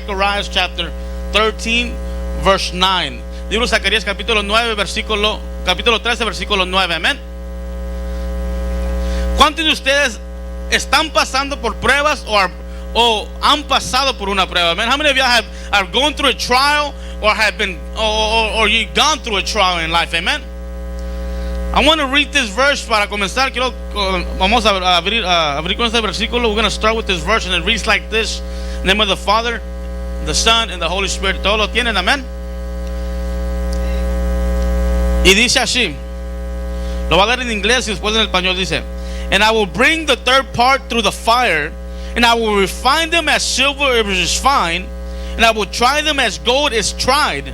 Zechariah chapter 13 verse 9. Libro de Zacarías capítulo 13 versículo 9. Amén. ¿Cuántos de ustedes están pasando por pruebas o han pasado por una prueba? Amen. How many of you are going through a trial or have been or you've gone through a trial in life? Amen. I want to read this verse para comenzar. Vamos a abrir con este versículo. We're going to start with this verse, and it reads like this: in the name of the Father, the Son, and the Holy Spirit. Todos lo tienen, amén. Y dice así. Lo va a dar en inglés y después en español. Dice: and I will bring the third part through the fire, and I will refine them as silver is fine, and I will try them as gold is tried.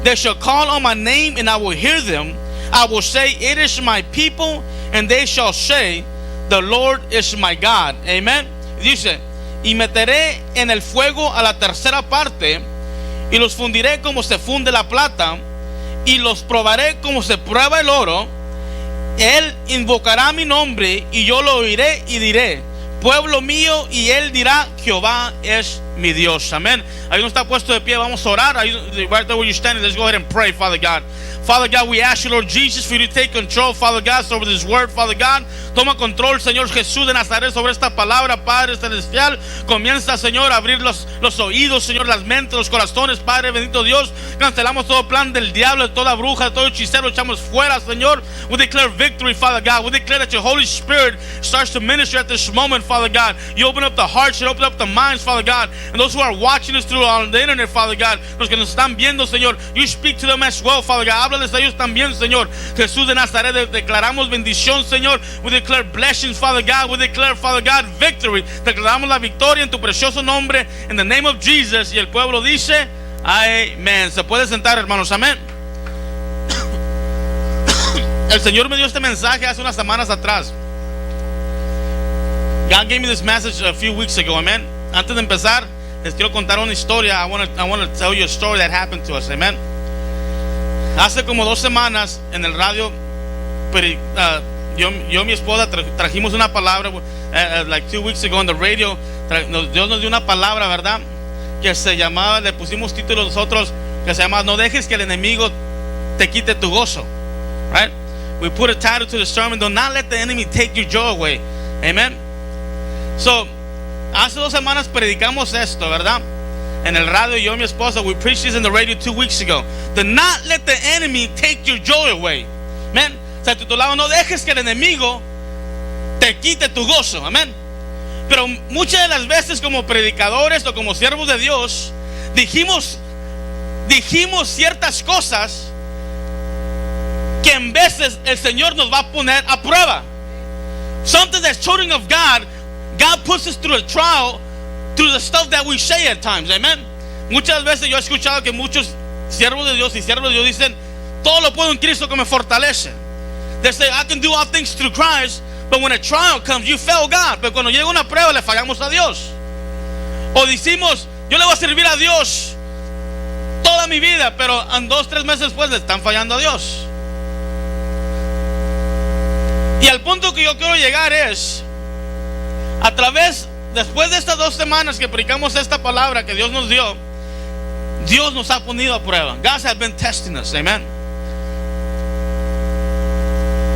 They shall call on my name, and I will hear them. I will say, it is my people, and they shall say, the Lord is my God. Amen. Dice: y meteré en el fuego a la tercera parte, y los fundiré como se funde la plata, y los probaré como se prueba el oro. Él invocará mi nombre, y yo lo oiré y diré, pueblo mío, y él dirá, Jehová es mi Dios. Amén. Ahí no está puesto de pie. Vamos a orar. Ahí, right there where you're standing, let's go ahead and pray. Father God, we ask you, Lord Jesus, for you to take control, Father God, over this word. Father God, toma control, Señor Jesús de Nazaret, sobre esta palabra, Padre celestial. Comienza, Señor, a abrir los oídos, Señor, las mentes, los corazones, Padre bendito Dios. Cancelamos todo plan del diablo, de toda bruja, de todo hechicero, echamos fuera, Señor. We declare victory, Father God. We declare that your Holy Spirit starts to minister at this moment, Father God. You open up the hearts, you open up the minds, Father God, and those who are watching us through on the internet, Father God, los que nos están viendo, Señor, you speak to them as well, Father God. Háblales a ellos también, Señor. Jesús de Nazaret, declaramos bendición, Señor. We declare blessings, Father God. We declare, Father God, victory. Declaramos la victoria en tu precioso nombre, in the name of Jesus. Y el pueblo dice, amén. Se puede sentar, hermanos, amén. El Señor me dio este mensaje hace unas semanas atrás. God gave me this message a few weeks ago, amen. Antes de empezar, les quiero contar una historia. I want to tell you a story that happened to us, amen. Hace como 2 semanas en el radio, yo y mi esposa trajimos una palabra, like 2 weeks ago on the radio. Dios nos dio una palabra, ¿verdad? Que se llamaba, le pusimos título nosotros, que se llama, no dejes que el enemigo te quite tu gozo. Right? We put a title to the sermon, do not let the enemy take your joy away. Amen. So, hace 2 semanas predicamos esto, ¿verdad? En el radio, yo y mi esposa, we preached this in the radio 2 weeks ago. Do not let the enemy take your joy away. Amen. Se titulaba, no dejes que el enemigo te quite tu gozo. Amén. Pero muchas de las veces como predicadores o como siervos de Dios, dijimos ciertas cosas que en veces el Señor nos va a poner a prueba. Something that's children of God puts us through a trial through the stuff that we say at times. Amen. Muchas veces yo he escuchado que muchos siervos de Dios y siervos de Dios dicen, todo lo puedo en Cristo que me fortalece. They say, I can do all things through Christ, but when a trial comes, you fail God. Pero cuando llega una prueba, le fallamos a Dios. O decimos, yo le voy a servir a Dios toda mi vida, pero en 2-3 meses después le están fallando a Dios. Y al punto que yo quiero llegar es, después de estas 2 semanas que predicamos esta palabra que Dios nos dio, Dios nos ha ponido a prueba. God has been testing us, amen.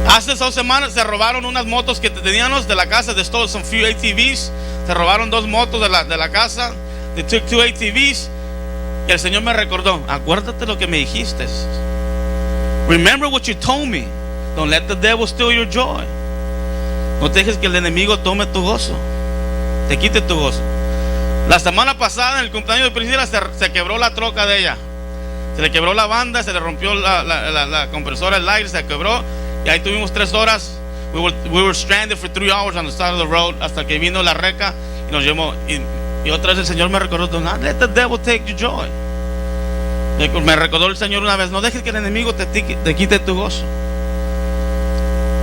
Hace 2 semanas se robaron unas motos que teníamos de la casa. They stole some few ATVs. Se robaron 2 motos de la casa. They took 2 ATVs. Y el Señor me recordó, acuérdate lo que me dijiste. Remember what you told me. Don't let the devil steal your joy. No dejes que el enemigo tome tu gozo, te quite tu gozo. La semana pasada, en el cumpleaños de Priscila, se quebró la troca de ella. Se le quebró la banda, se le rompió la compresora, el aire, se quebró. Y ahí tuvimos 3 horas. We were stranded for 3 hours on the side of the road, hasta que vino la reca y nos llevó. Y otra vez el Señor me recordó, do not let the devil take your joy. Me recordó el Señor una vez, no dejes que el enemigo te quite tu gozo.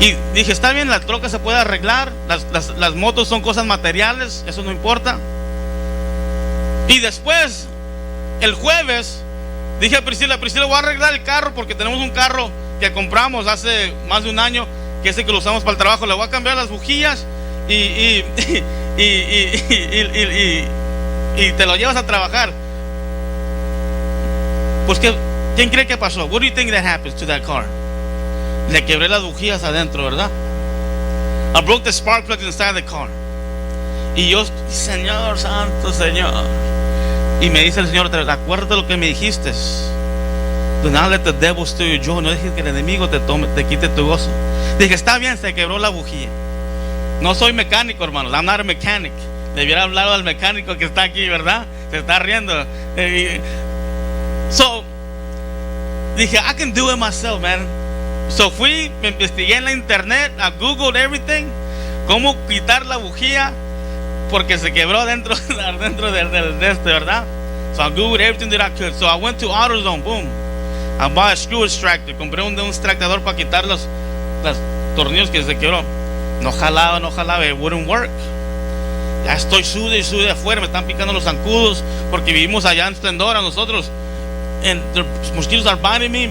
Y dije, está bien, la troca se puede arreglar, las motos son cosas materiales, eso no importa. Y después, el jueves, dije a Priscila, voy a arreglar el carro, porque tenemos un carro que compramos hace más de un año, que es el que lo usamos para el trabajo. Le voy a cambiar las bujillas y y te lo llevas a trabajar. Pues ¿quién cree que pasó? What do you think that happens to that car? Le quebré las bujías adentro, ¿verdad? I broke the spark plug inside the car. Y yo, Señor santo, Señor. Y me dice el Señor, acuérdate lo que me dijiste. Do not let the devil steal your joy. No dejes que el enemigo te quite tu gozo. Dije, está bien, se quebró la bujía. No soy mecánico, hermanos. I'm not a mechanic. Debiera hablar al mecánico que está aquí, ¿verdad? Se está riendo. So, dije, I can do it myself, man. So fui, me investigué en la internet, I googled everything, cómo quitar la bujía, porque se quebró dentro de este, ¿verdad? So I googled everything that I could. So I went to AutoZone, boom. I bought a screw extractor, compré un extractador para quitar los tornillos que se quebró. No jalaba, it wouldn't work. Ya estoy sude afuera, me están picando los zancudos, porque vivimos allá en Splendora nosotros. And the mosquitoes are biting me.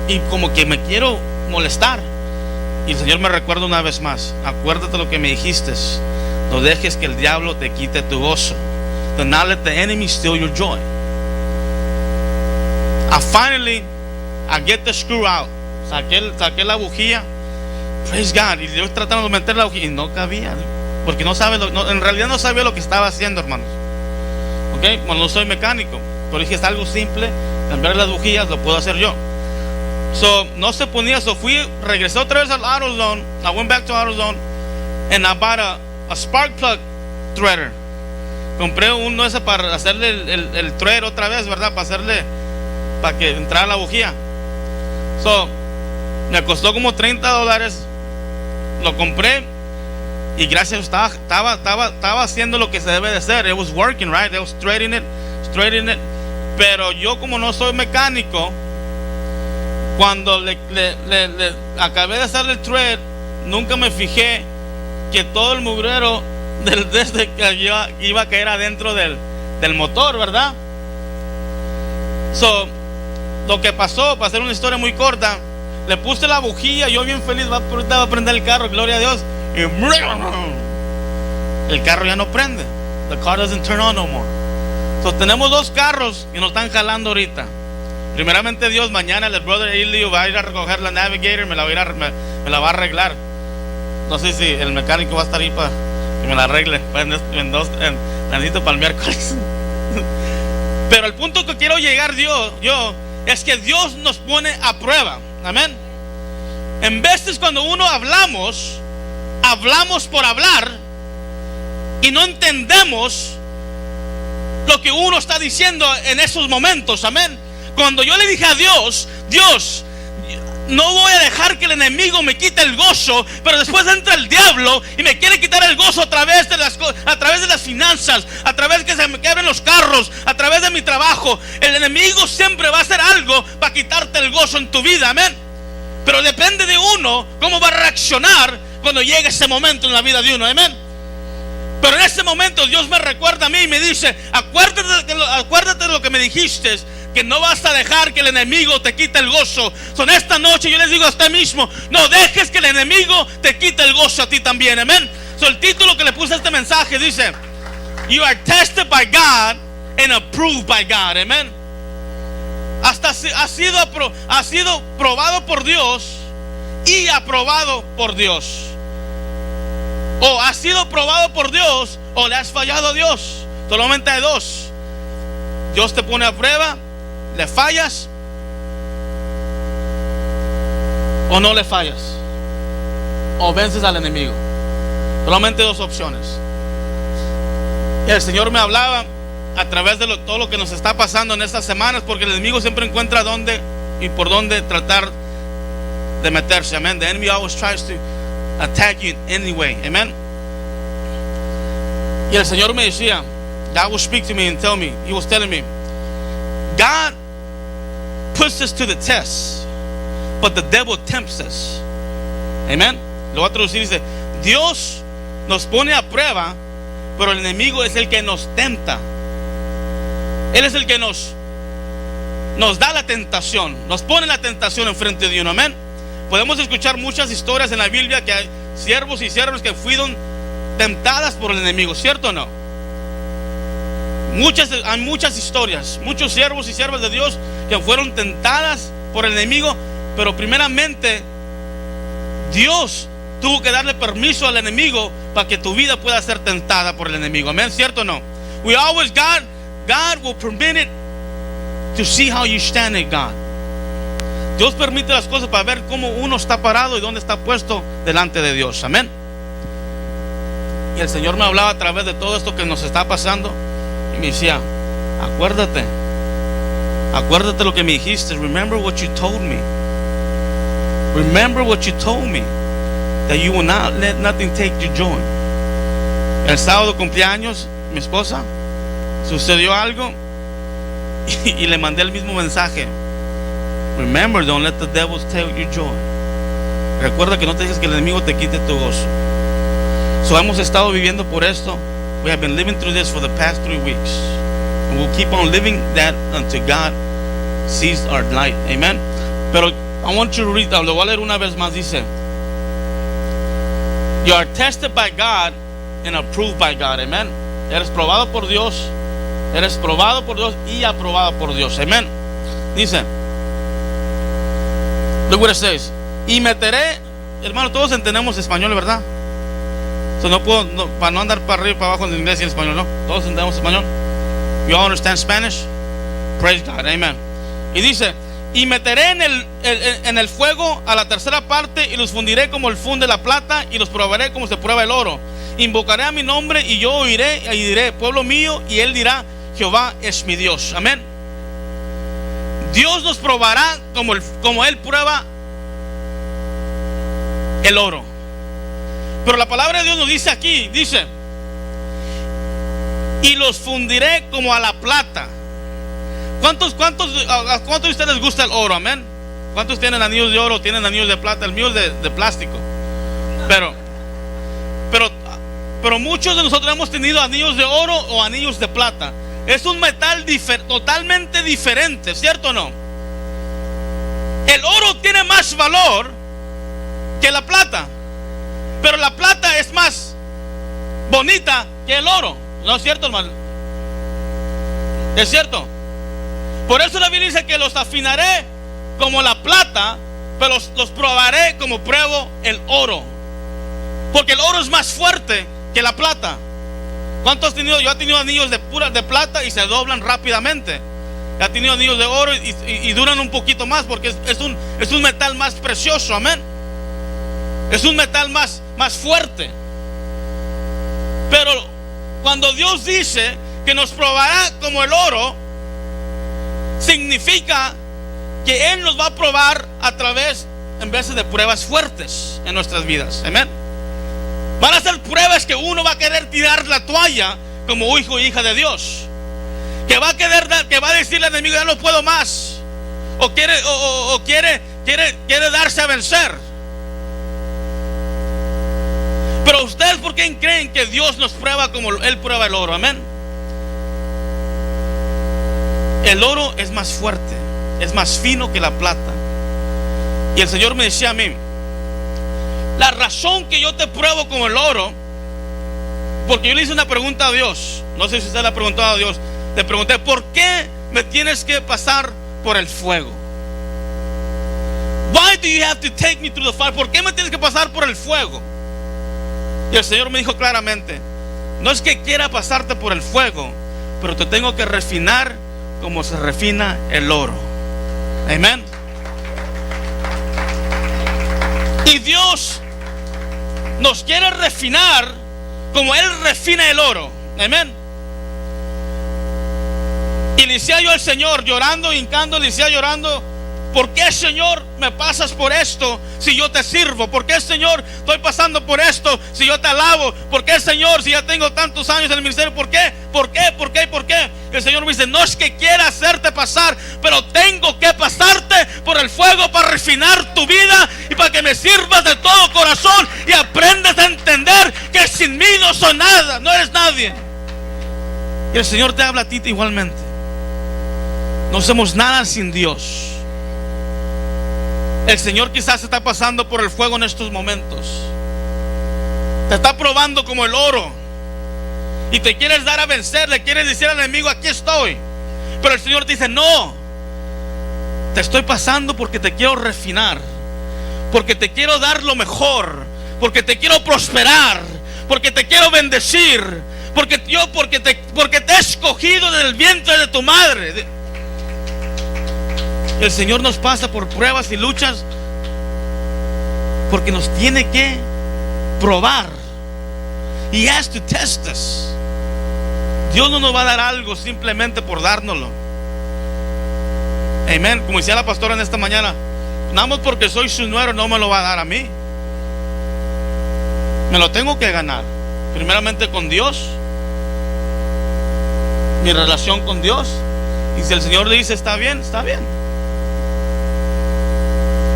Y como que me quiero molestar. Y el Señor me recuerda una vez más, acuérdate lo que me dijiste. No dejes que el diablo te quite tu gozo. Do not let the enemy steal your joy. Finally, I get the screw out. Saqué la bujía. Praise God. Y yo tratando de meter la bujía y no cabía, porque en realidad no sabía lo que estaba haciendo, hermanos. Ok, bueno, no soy mecánico, pero dije, es algo simple, cambiar las bujías, lo puedo hacer yo. So, no se ponía. So regresé otra vez al AutoZone. I went back to AutoZone and I bought a spark plug threader. Compré uno ese para hacerle el thread otra vez, ¿verdad? Para que entrara la bujía. So, me costó como $30. Lo compré y gracias, estaba haciendo lo que se debe de hacer. It was working, right? I was straightening it. Pero yo, como no soy mecánico, cuando le acabé de hacerle el thread, nunca me fijé que todo el mugrero iba a caer adentro del motor, ¿verdad? So, lo que pasó, para hacer una historia muy corta, le puse la bujía, yo bien feliz, va a prender el carro, gloria a Dios, y el carro ya no prende. The car doesn't turn on no more. So, tenemos dos carros que nos están jalando ahorita. Primeramente Dios, mañana el brother Elio va a ir a recoger la Navigator, me la va a arreglar. No sé si el mecánico va a estar ahí para que me la arregle. Necesito para el miércoles. Pero el punto que quiero llegar yo es que Dios nos pone a prueba. Amén. En veces cuando uno hablamos por hablar y no entendemos lo que uno está diciendo en esos momentos. Amén. Cuando yo le dije a Dios, no voy a dejar que el enemigo me quite el gozo, pero después entra el diablo y me quiere quitar el gozo a través de las finanzas, a través de que se me quebren los carros, a través de mi trabajo. El enemigo siempre va a hacer algo para quitarte el gozo en tu vida, amén. Pero depende de uno cómo va a reaccionar cuando llegue ese momento en la vida de uno, amén. Pero en ese momento Dios me recuerda a mí y me dice, acuérdate de lo que me dijiste, que no vas a dejar que el enemigo te quite el gozo. En esta noche yo les digo a usted mismo, no dejes que el enemigo te quite el gozo a ti también, amén. El título que le puse a este mensaje dice, You are tested by God and approved by God, amén. Hasta ha sido probado por Dios y aprobado por Dios. O has sido probado por Dios o le has fallado a Dios. Solamente hay dos. Dios te pone a prueba, le fallas o no le fallas, o vences al enemigo. Solamente dos opciones. Y el Señor me hablaba a través de todo lo que nos está pasando en estas semanas, porque el enemigo siempre encuentra dónde y por dónde tratar de meterse. Amén. The enemy always tries to attack you in any way. Amen. Y el Señor me decía, God will speak to me and tell me, He was telling me, God puts us to the test, but the devil tempts us. Amen. Lo voy a traducir, dice, Dios nos pone a prueba, pero el enemigo es el que nos tenta. Él es el que nos da la tentación, nos pone la tentación enfrente de uno. Amén. Podemos escuchar muchas historias en la Biblia que hay siervos y siervas que fueron tentadas por el enemigo, ¿cierto o no? Hay muchas historias, muchos siervos y siervas de Dios que fueron tentadas por el enemigo, pero primeramente Dios tuvo que darle permiso al enemigo para que tu vida pueda ser tentada por el enemigo. Amén, ¿cierto o no? God will permit it to see how you stand in God. Dios permite las cosas para ver cómo uno está parado y dónde está puesto delante de Dios. Amén. Y el Señor me hablaba a través de todo esto que nos está pasando y me decía: acuérdate lo que me dijiste. Remember what you told me. Remember what you told me, that you will not let nothing take your joy. El sábado cumpleaños mi esposa, sucedió algo y le mandé el mismo mensaje. Remember, don't let the devil take your joy. Recuerda que no te dejes que el enemigo te quite tu gozo. So hemos estado viviendo por esto. We have been living through this for the past 3 weeks, and we'll keep on living that until God sees our light. Amen. Pero I want you to read, lo voy a leer una vez más. Dice: you are tested by God and approved by God. Amen. Eres probado por Dios. Eres probado por Dios y aprobado por Dios. Amen. Dice, look what it says. Y meteré, hermano, todos entendemos español, ¿verdad? So no puedo, para no andar para arriba y para abajo en inglés y en español, ¿no? Todos entendemos español. You all understand Spanish? Praise God, amen. Y dice: y meteré en el fuego a la tercera parte, y los fundiré como el funde la plata, y los probaré como se prueba el oro. Invocaré a mi nombre, y yo oiré y diré: pueblo mío, y él dirá: Jehová es mi Dios. Amén. Dios nos probará como él prueba el oro. Pero la palabra de Dios nos dice aquí, dice: y los fundiré como a la plata. ¿Cuántos de ustedes les gusta el oro? Amén. ¿Cuántos tienen anillos de oro? ¿Tienen anillos de plata? El mío es de plástico. Pero muchos de nosotros hemos tenido anillos de oro o anillos de plata. Es un metal totalmente diferente, ¿cierto o no? El oro tiene más valor que la plata, pero la plata es más bonita que el oro. ¿No es cierto, hermano? Es cierto. Por eso la Biblia dice que los afinaré como la plata, pero los probaré como pruebo el oro. Porque el oro es más fuerte que la plata. ¿Cuántos has tenido? Yo he tenido anillos de plata y se doblan rápidamente. He tenido anillos de oro y duran un poquito más, porque es un metal más precioso. Amén. Es un metal más fuerte. Pero cuando Dios dice que nos probará como el oro, significa que Él nos va a probar a través, en veces, de pruebas fuertes en nuestras vidas. Amén. Van a ser pruebas que uno va a querer tirar la toalla como hijo o hija de Dios, que va a decirle al enemigo: ya no puedo más, o quiere darse a vencer. Pero ustedes, ¿por qué creen que Dios nos prueba como Él prueba el oro? Amén. El oro es más fuerte, es más fino que la plata. Y el Señor me decía a mí: la razón que yo te pruebo como el oro, porque yo le hice una pregunta a Dios. No sé si usted le ha preguntado a Dios. Le pregunté: ¿por qué me tienes que pasar por el fuego? Why do you have to take me through the fire? ¿Por qué me tienes que pasar por el fuego? Y el Señor me dijo claramente: no es que quiera pasarte por el fuego, pero te tengo que refinar como se refina el oro. Amén. Y Dios nos quiere refinar como Él refina el oro. Amén. Y le decía yo al Señor, llorando, hincando, le decía llorando: ¿por qué, Señor, me pasas por esto si yo te sirvo? ¿Por qué, Señor, estoy pasando por esto si yo te alabo? ¿Por qué, Señor, si ya tengo tantos años en el ministerio? ¿Por qué? ¿Por qué? ¿Por qué? ¿Por qué? Y el Señor me dice: no es que quiera hacerte pasar, pero tengo que pasarte por el fuego para refinar tu vida y para que me sirvas de todo corazón y aprendas a entender que sin mí no soy nada, no eres nadie. Y el Señor te habla a ti igualmente. No somos nada sin Dios. El Señor quizás está pasando por el fuego en estos momentos. Te está probando como el oro. y te quieres dar a vencer, le quieres decir al enemigo, aquí estoy. Pero el Señor te dice, no, te estoy pasando porque te quiero refinar, porque te quiero dar lo mejor, porque te quiero prosperar, porque te quiero bendecir, porque te he escogido del vientre de tu madre. El Señor nos pasa por pruebas y luchas porque nos tiene que probar. He has to test us. Dios no nos va a dar algo simplemente por dárnoslo. Amén. Como decía la pastora en esta mañana, nada más porque soy su nuero no me lo va a dar a mí. Me lo tengo que ganar. Primeramente con Dios, mi relación con Dios. Y si el Señor dice está bien, está bien.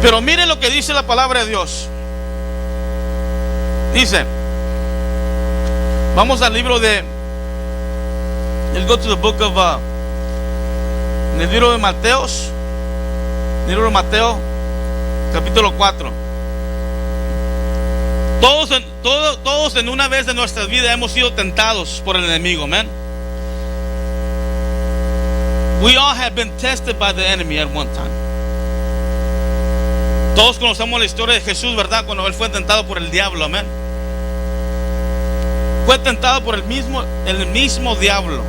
Pero mire lo que dice la palabra de Dios. Dice, vamos al libro de, let's go to the book of en el libro de Mateos, libro de Mateo, capítulo 4. Todos en una vez de nuestras vidas hemos sido tentados por el enemigo, man. We all have been tested by the enemy at one time. Todos conocemos la historia de Jesús, ¿verdad? Cuando él fue tentado por el diablo, amén. Fue tentado por el mismo diablo.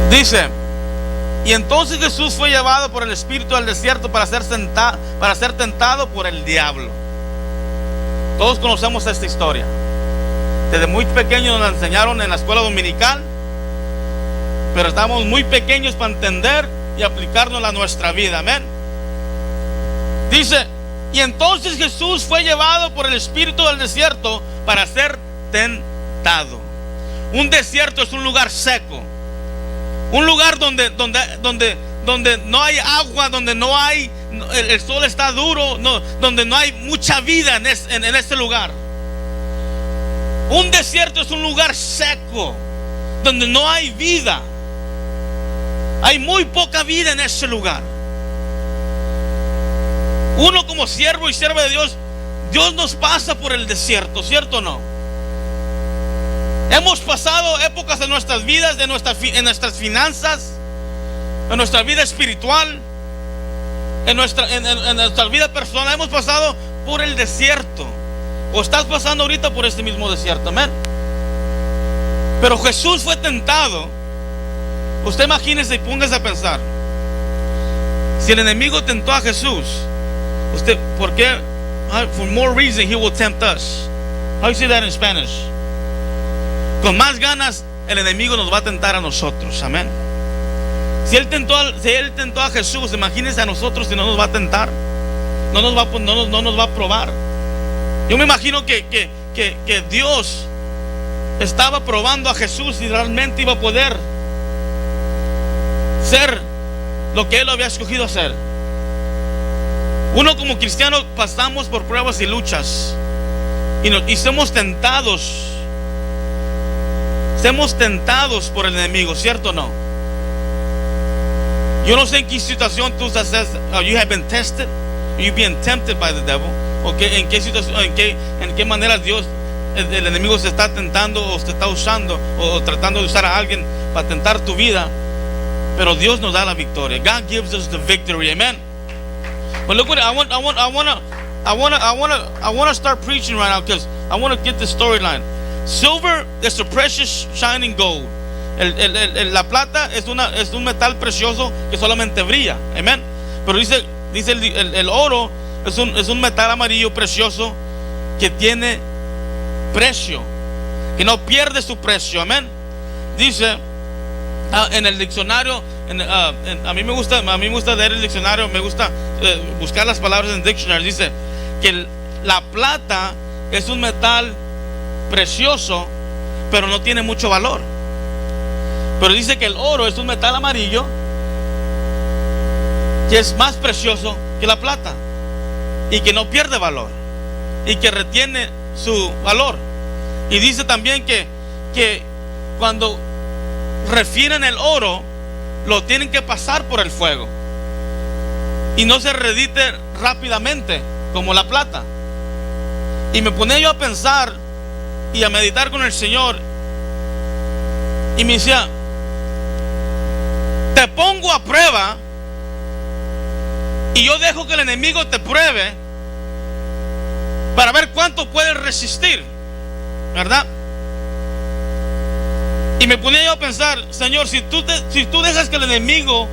Dice, y entonces Jesús fue llevado por el Espíritu al desierto para ser tentado por el diablo. Todos conocemos esta historia. Desde muy pequeños nos la enseñaron en la escuela dominical, pero estamos muy pequeños para entender y aplicarnos a nuestra vida, amén. Dice, y entonces Jesús fue llevado por el Espíritu al desierto para ser tentado. Un desierto es un lugar seco, un lugar donde no hay agua, donde no hay, el sol está duro, donde no hay mucha vida en ese lugar. Un desierto es un lugar seco, donde no hay vida. Hay muy poca vida en ese lugar. Uno como siervo y sierva de Dios, Dios nos pasa por el desierto, ¿cierto o no? Hemos pasado épocas en nuestras vidas, en nuestras finanzas, en nuestra vida espiritual, en nuestra vida personal. Hemos pasado por el desierto. O estás pasando ahorita por este mismo desierto, amén. Pero Jesús fue tentado. Usted imagínese y póngase a pensar. Si el enemigo tentó a Jesús, usted, ¿por qué? For more reason he will tempt us. How you say that in Spanish? Con más ganas el enemigo nos va a tentar a nosotros, amén. Si él tentó a Jesús, imagínese a nosotros si no nos va a tentar, no nos va a probar. Yo me imagino que Dios estaba probando a Jesús si realmente iba a poder ser lo que él había escogido hacer. Uno como cristiano pasamos por pruebas y luchas y somos tentados por el enemigo, ¿cierto o no? Yo no sé en qué situación tú estás, you have been tested, you've been tempted by the devil, o en qué situación, en qué manera Dios, el enemigo se está tentando o se está usando o tratando de usar a alguien para tentar tu vida. Pero Dios nos da la victoria. God gives us the victory, amen. But look what I want to start preaching right now, because I want to get the storyline. Silver is a precious shining gold. La plata es un metal precioso que solamente brilla, amen. Pero dice el oro es un metal amarillo precioso que tiene precio, que no pierde su precio, amén. Dice en el diccionario, a mí me gusta leer el diccionario, me gusta buscar las palabras en el dictionary. Dice que la plata es un metal precioso, pero no tiene mucho valor. Pero dice que el oro es un metal amarillo que es más precioso que la plata y que no pierde valor y que retiene su valor. Y dice también que cuando refinan el oro, lo tienen que pasar por el fuego y no se redite rápidamente como la plata. Y me ponía yo a pensar y a meditar con el Señor. Y me decía, te pongo a prueba y yo dejo que el enemigo te pruebe para ver cuánto puedes resistir, ¿verdad? Y me ponía yo a pensar, Señor, si tú dejas que el enemigo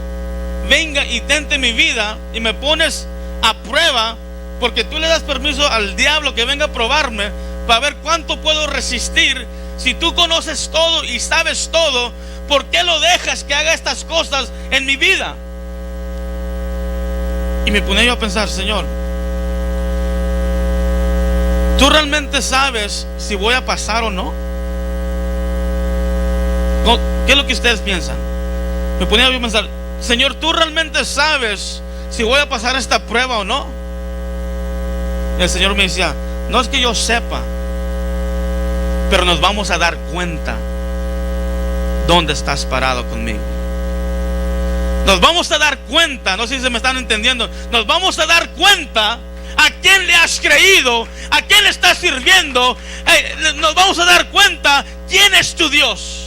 venga y tente mi vida y me pones a prueba, porque tú le das permiso al diablo que venga a probarme para ver cuánto puedo resistir. Si tú conoces todo y sabes todo, ¿por qué lo dejas que haga estas cosas en mi vida? Y me ponía yo a pensar, Señor, ¿tú realmente sabes si voy a pasar o no? ¿Qué es lo que ustedes piensan? Me ponía yo a pensar, Señor, ¿tú realmente sabes si voy a pasar esta prueba o no? Y el Señor me decía, no es que yo sepa, pero nos vamos a dar cuenta dónde estás parado conmigo. Nos vamos a dar cuenta, no sé si se me están entendiendo, nos vamos a dar cuenta a quién le has creído, a quién le estás sirviendo. Nos vamos a dar cuenta quién es tu Dios.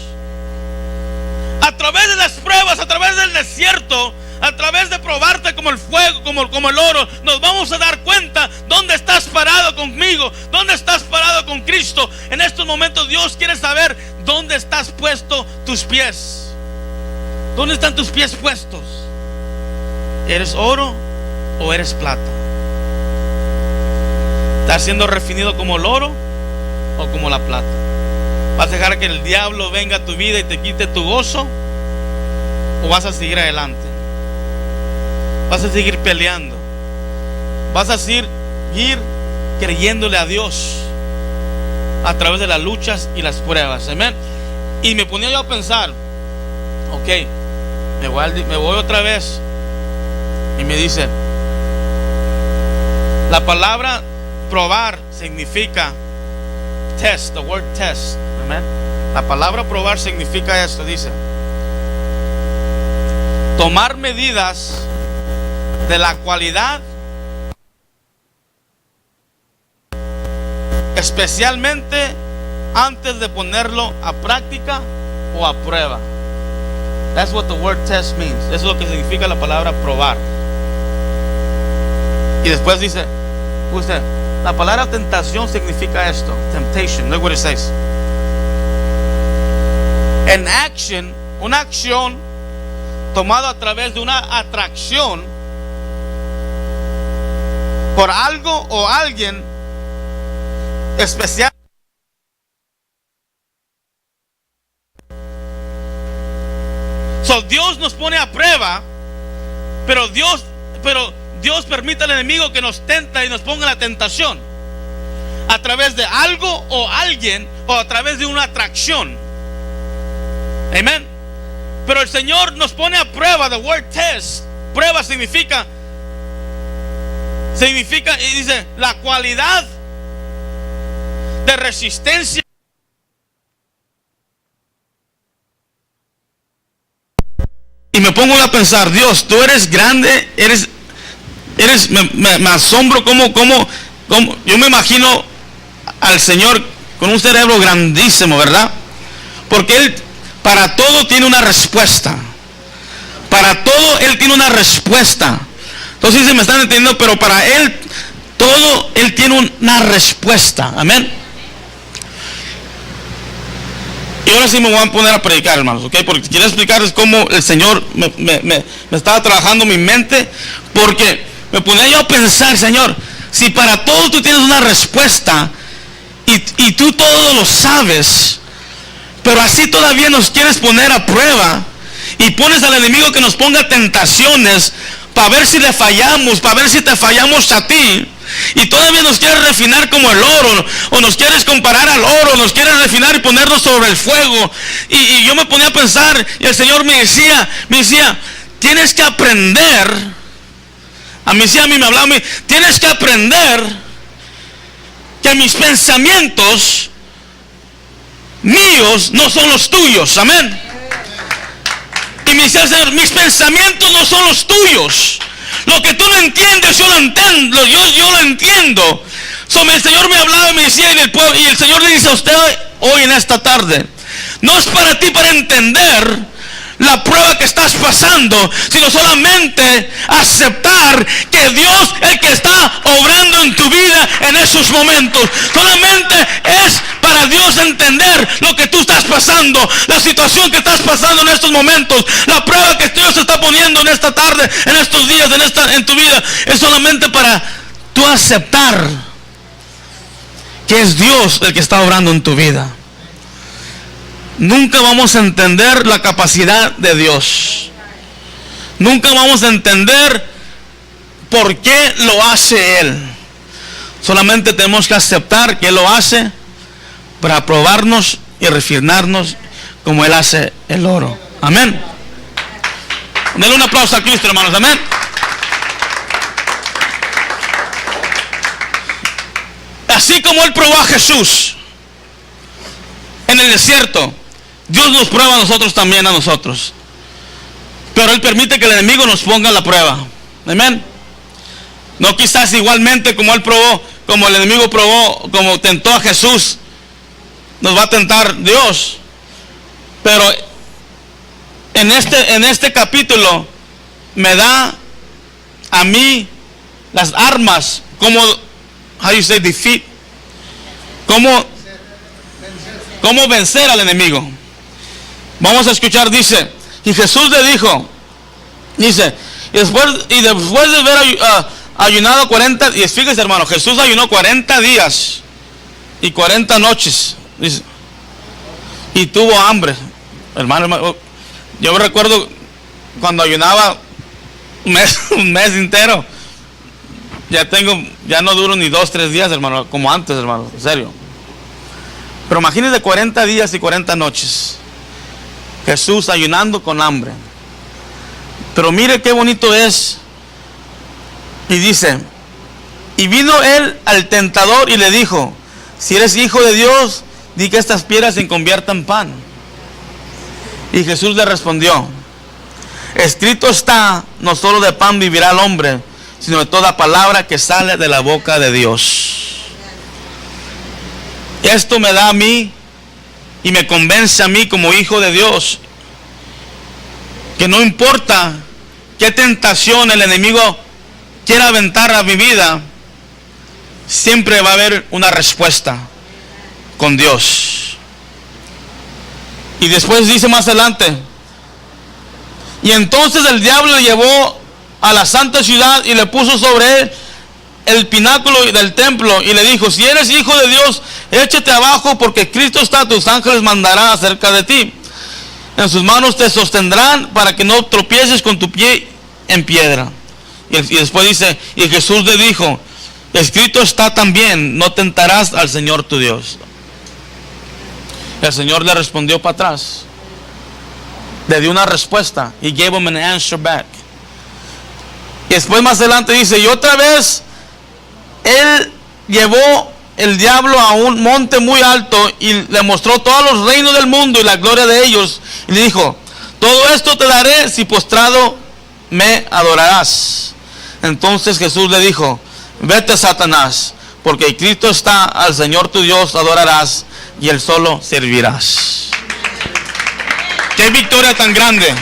A través de las pruebas, a través del desierto, a través de probarte como el fuego, como el oro, nos vamos a dar cuenta dónde estás parado conmigo, dónde estás parado con Cristo. En estos momentos Dios quiere saber dónde estás puesto tus pies. ¿Dónde están tus pies puestos? ¿Eres oro o eres plata? ¿Estás siendo refinido como el oro o como la plata? ¿Vas a dejar que el diablo venga a tu vida y te quite tu gozo? ¿O vas a seguir adelante? ¿Vas a seguir peleando? ¿Vas a seguir creyéndole a Dios a través de las luchas y las pruebas? Amén. Y me ponía yo a pensar, ok, me voy otra vez. Y me dice, la palabra probar significa test, the word test. Amén. La palabra probar significa esto, dice, tomar medidas de la cualidad, especialmente antes de ponerlo a práctica o a prueba. That's what the word test means. Eso es lo que significa la palabra probar. Y después dice, usted, la palabra tentación significa esto, temptation. Look what it says. An action, una acción tomada a través de una atracción por algo o alguien especial. So, Dios nos pone a prueba, pero Dios permite al enemigo que nos tenta y nos ponga la tentación a través de algo o alguien o a través de una atracción. Amén. Pero el Señor nos pone a prueba. The word test, prueba significa y dice la cualidad de resistencia. Y me pongo a pensar, Dios, tú eres grande, me asombro como yo me imagino al Señor con un cerebro grandísimo, ¿verdad? Porque Él para todo tiene una respuesta. Para todo Él tiene una respuesta. Entonces sí se me están entendiendo, pero para Él todo Él tiene una respuesta. Amén. Y ahora sí me voy a poner a predicar, hermanos, ¿ok? Porque quiero explicarles cómo el Señor me estaba trabajando mi mente. Porque me ponía yo a pensar, Señor, si para todo tú tienes una respuesta y tú todo lo sabes, pero así todavía nos quieres poner a prueba y pones al enemigo que nos ponga tentaciones para ver si le fallamos, para ver si te fallamos a ti. Y todavía nos quieres refinar como el oro, o nos quieres comparar al oro, nos quieres refinar y ponernos sobre el fuego. Y yo me ponía a pensar, y el Señor me decía, tienes que aprender. A mí me hablaba, tienes que aprender que mis pensamientos míos no son los tuyos. Amén. Y me decía el Señor, mis pensamientos no son los tuyos. Lo que tú no entiendes, yo lo entiendo. El Señor me hablaba y me decía, y el Señor le dice a usted hoy en esta tarde, no es para ti para entender la prueba que estás pasando, sino solamente aceptar que Dios es el que está obrando en tu vida en esos momentos. Solamente es para Dios entender lo que tú estás pasando, la situación que estás pasando en estos momentos, la prueba que Dios está poniendo en esta tarde, en estos días, en tu vida. Es solamente para tú aceptar que es Dios el que está obrando en tu vida. Nunca vamos a entender la capacidad de Dios. Nunca vamos a entender por qué lo hace Él. Solamente tenemos que aceptar que Él lo hace para probarnos y refinarnos como Él hace el oro. Amén. Denle un aplauso a Cristo, hermanos. Amén. Así como Él probó a Jesús en el desierto, Dios nos prueba a nosotros también, a nosotros. Pero Él permite que el enemigo nos ponga la prueba. Amén. No quizás igualmente como Él probó, como el enemigo probó, como tentó a Jesús, nos va a tentar Dios. Pero en este capítulo me da a mí las armas, como, how you say defeat, cómo vencer al enemigo. Vamos a escuchar, dice, y Jesús le dijo, dice, y después de haber ayunado 40, y fíjese hermano, Jesús ayunó 40 días y 40 noches, dice, y tuvo hambre. Hermano, yo recuerdo cuando ayunaba un mes entero, ya no duro ni 2-3 días, hermano, como antes, hermano, en serio. Pero imagínense 40 días y 40 noches. Jesús ayunando con hambre. Pero mire qué bonito es. Y dice, y vino él al tentador y le dijo, si eres hijo de Dios, di que estas piedras se conviertan en pan. Y Jesús le respondió, escrito está, no solo de pan vivirá el hombre, sino de toda palabra que sale de la boca de Dios. Esto me da a mí y me convence a mí como hijo de Dios que no importa qué tentación el enemigo quiera aventar a mi vida, siempre va a haber una respuesta con Dios. Y después dice más adelante, y entonces el diablo le llevó a la santa ciudad y le puso sobre él el pináculo del templo y le dijo, si eres hijo de Dios, échate abajo, porque Cristo está, tus ángeles mandará acerca de ti. En sus manos te sostendrán para que no tropieces con tu pie en piedra. Y después dice, y Jesús le dijo, escrito está también, no tentarás al Señor tu Dios. El Señor le respondió para atrás. Le dio una respuesta. He gave him an answer back. Y después más adelante dice, y otra vez él llevó el diablo a un monte muy alto y le mostró todos los reinos del mundo y la gloria de ellos, y le dijo, todo esto te daré si postrado me adorarás. Entonces Jesús le dijo, vete, Satanás, porque Cristo está, al Señor tu Dios adorarás y Él solo servirás. Qué victoria tan grande.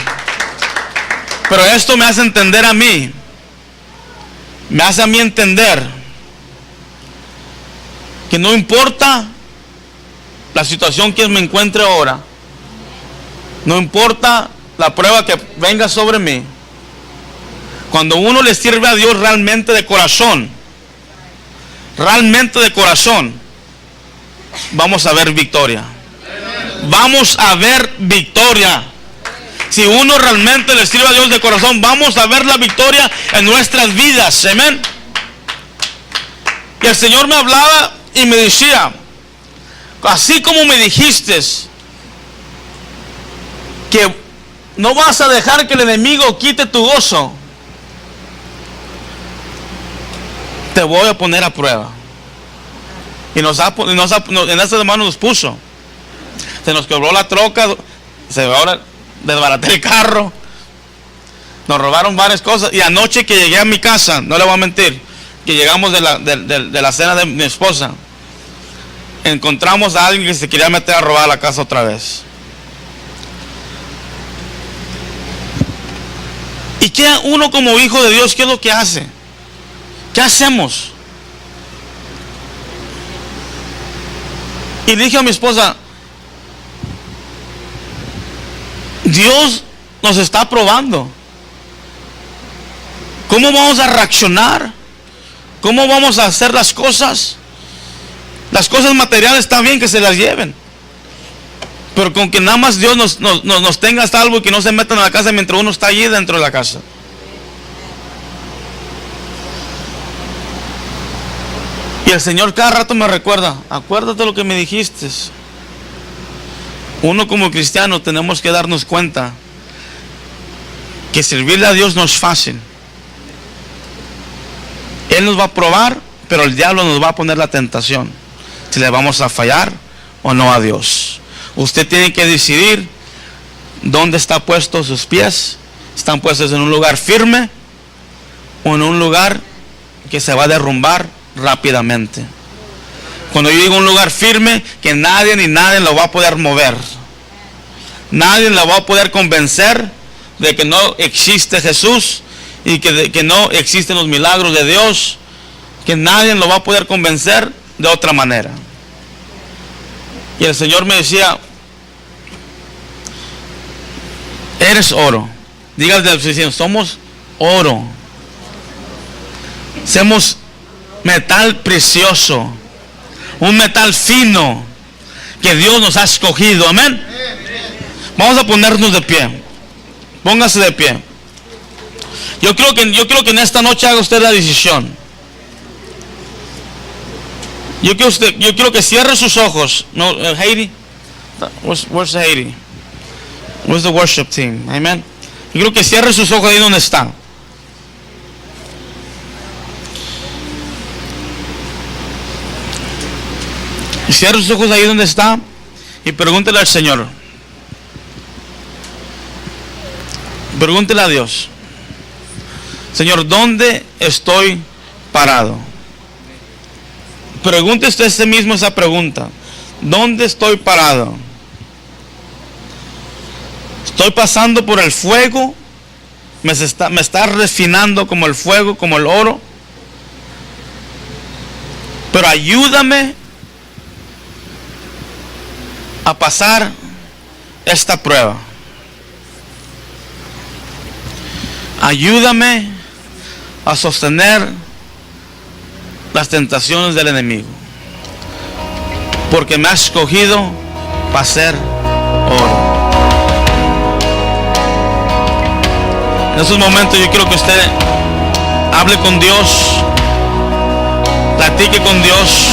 Pero esto me hace entender a mí, me hace a mí entender que no importa la situación que me encuentre ahora, no importa la prueba que venga sobre mí, cuando uno le sirve a Dios realmente de corazón, vamos a ver victoria. Vamos a ver victoria. Si uno realmente le sirve a Dios de corazón, vamos a ver la victoria en nuestras vidas. Amén. Y el Señor me hablaba y me decía, así como me dijiste que no vas a dejar que el enemigo quite tu gozo, te voy a poner a prueba. Y en esta semana nos puso, se nos quebró la troca, ahora desbaraté el carro, nos robaron varias cosas. Y anoche que llegué a mi casa, no le voy a mentir, que llegamos de la cena de mi esposa, encontramos a alguien que se quería meter a robar a la casa otra vez. ¿Y qué uno como hijo de Dios, qué es lo que hace? ¿Qué hacemos? Y le dije a mi esposa, Dios nos está probando. ¿Cómo vamos a reaccionar? ¿Cómo vamos a hacer las cosas? Las cosas materiales está bien que se las lleven, pero con que nada más Dios nos tenga salvo y que no se metan a la casa mientras uno está allí dentro de la casa. Y el Señor cada rato me recuerda, acuérdate lo que me dijiste. Uno como cristiano tenemos que darnos cuenta que servirle a Dios no es fácil. Él nos va a probar, pero el diablo nos va a poner la tentación si le vamos a fallar o no a Dios. Usted tiene que decidir dónde están puestos sus pies. ¿Están puestos en un lugar firme o en un lugar que se va a derrumbar rápidamente? Cuando yo digo un lugar firme, que nadie ni nadie lo va a poder mover. Nadie lo va a poder convencer de que no existe Jesús y que no existen los milagros de Dios, que nadie lo va a poder convencer de otra manera. Y el Señor me decía, eres oro. Dígale al vecino, somos oro. Somos metal precioso, un metal fino que Dios nos ha escogido. Amén. Vamos a ponernos de pie. Póngase de pie. Yo creo que en esta noche haga usted la decisión. Yo quiero que cierre sus ojos. No, Haiti. Where's Haiti? Where's the worship team? Amen. Yo quiero que cierre sus ojos ahí donde está. Cierre sus ojos ahí donde está y pregúntele al Señor. Pregúntele a Dios. Señor, ¿dónde estoy parado? Pregunte usted a sí mismo esa pregunta. ¿Dónde estoy parado? ¿Estoy pasando por el fuego? ¿Me está refinando como el fuego, como el oro? Pero ayúdame a pasar esta prueba. Ayúdame a sostener las tentaciones del enemigo, porque me ha escogido para ser oro. En estos momentos yo quiero que usted hable con Dios, platique con Dios.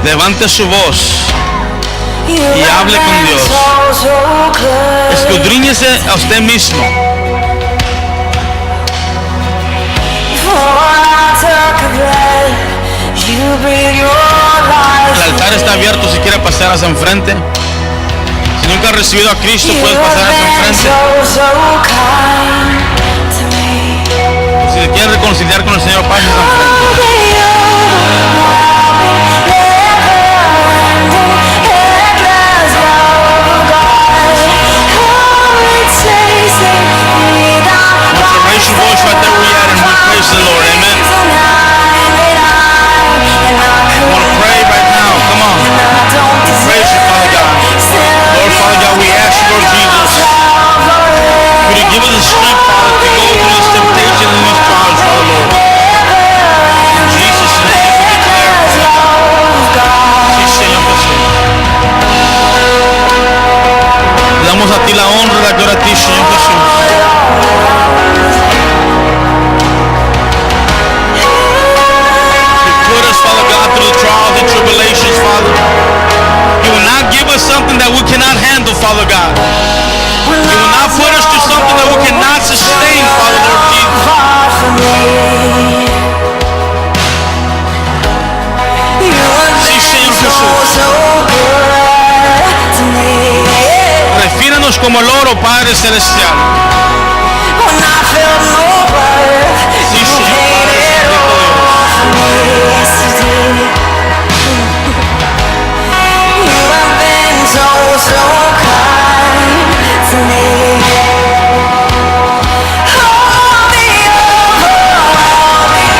Levante su voz y hable con Dios. Escudriñese a usted mismo. El altar está abierto si quiere pasar hacia enfrente. Si nunca has recibido a Cristo, puedes pasar hacia enfrente. Si te quieres reconciliar con el Señor, pasa hacia enfrente. Raise your voice right there where you're at and we praise the Lord. Amen. I want to pray right now. Come on. We praise you, Father God. Lord, Father God, we ask you, Lord Jesus, for you to give us the strength, Father, to go through this temptation and these trials, Father, Lord. purifícanos como el oro, Padre Celestial. When I felt no worth, Sí, you Señor, paid Padre it Santo all. Yes, you did. You have been so kind to me. Oh, the overwhelming,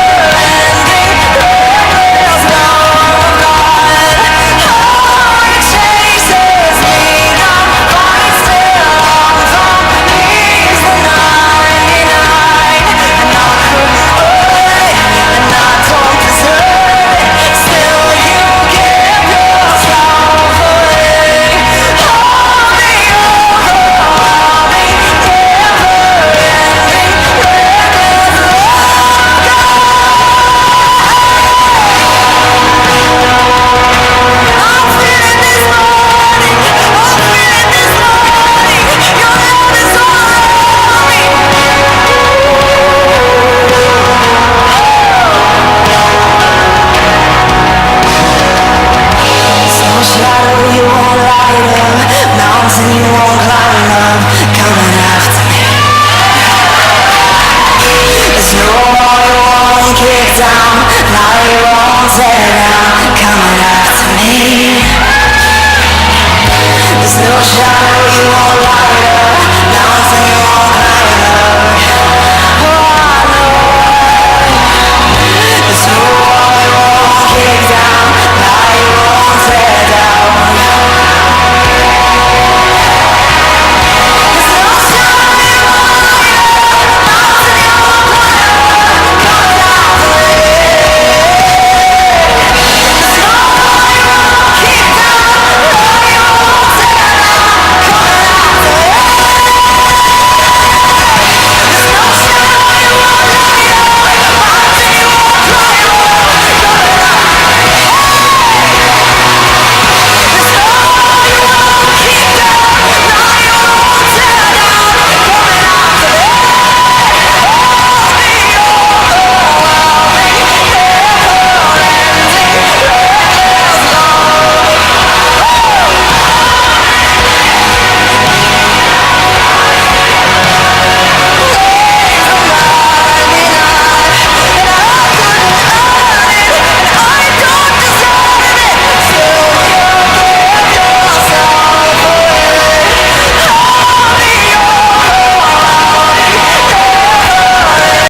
never-ending grace of God. Oh, it chases me down, but still on from me is the 99, and I couldn't earn it, and I don't deserve it. Still, you give yourself away. Oh, the overwhelming, never-ending, reckless I'm feeling this morning. I'm feeling this morning. Your love is all around me. Some shadow you won't light up, mountain you won't climb up, coming after me. There's no wall you won't kick down, lie you won't tear down.